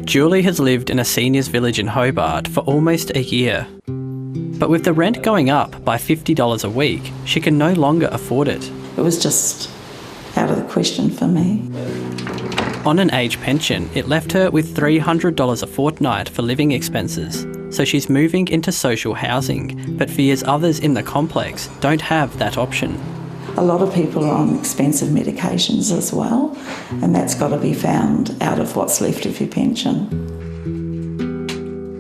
Julie has lived in a seniors village in Hobart for almost a year. But with the rent going up by $50 a week, she can no longer afford it. It was just out of the question for me. On an age pension, it left her with $300 a fortnight for living expenses. So she's moving into social housing, but fears others in the complex don't have that option. A lot of people are on expensive medications as well, and that's got to be found out of what's left of your pension.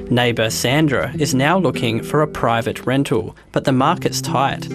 Neighbour Sandra is now looking for a private rental, but the market's tight.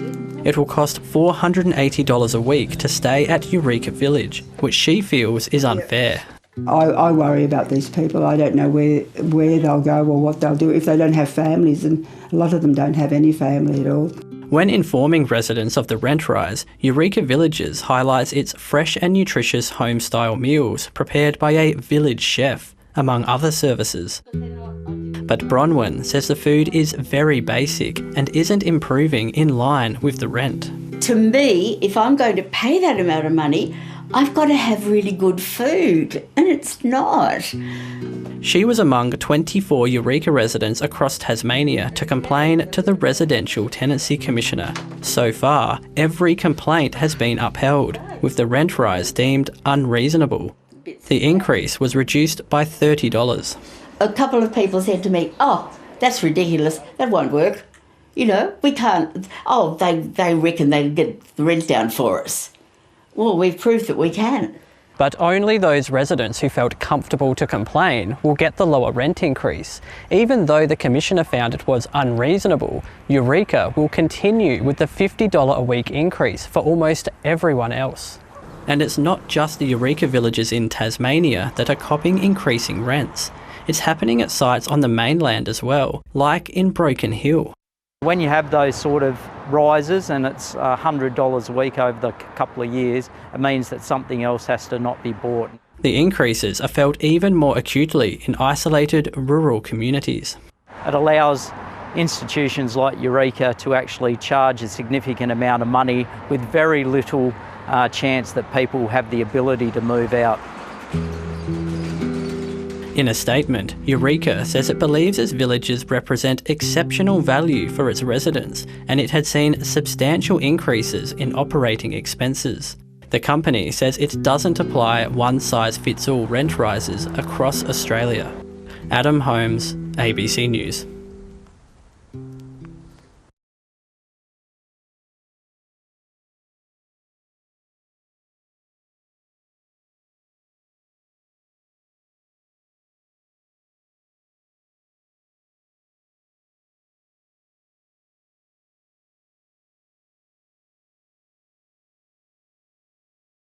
It will cost $480 a week to stay at Eureka Village, which she feels is unfair. I worry about these people. I don't know where they'll go or what they'll do if they don't have families, and a lot of them don't have any family at all. When informing residents of the rent rise, Eureka Villages highlights its fresh and nutritious home-style meals prepared by a village chef, among other services. But Bronwyn says the food is very basic and isn't improving in line with the rent. To me, if I'm going to pay that amount of money, I've got to have really good food, and it's not. She was among 24 Eureka residents across Tasmania to complain to the Residential Tenancy Commissioner. So far, every complaint has been upheld, with the rent rise deemed unreasonable. The increase was reduced by $30. A couple of people said to me, "Oh, that's ridiculous, that won't work. You know, we can't, they reckon they'll get the rent down for us." Well, we've proved that we can. But only those residents who felt comfortable to complain will get the lower rent increase. Even though the Commissioner found it was unreasonable, Eureka will continue with the $50 a week increase for almost everyone else. And it's not just the Eureka villages in Tasmania that are copping increasing rents. It's happening at sites on the mainland as well, like in Broken Hill. When you have those sort of rises and it's $100 a week over the couple of years, it means that something else has to not be bought. The increases are felt even more acutely in isolated rural communities. It allows institutions like Eureka to actually charge a significant amount of money with very little chance that people have the ability to move out. In a statement, Eureka says it believes its villages represent exceptional value for its residents, and it had seen substantial increases in operating expenses. The company says it doesn't apply one-size-fits-all rent rises across Australia. Adam Holmes, ABC News.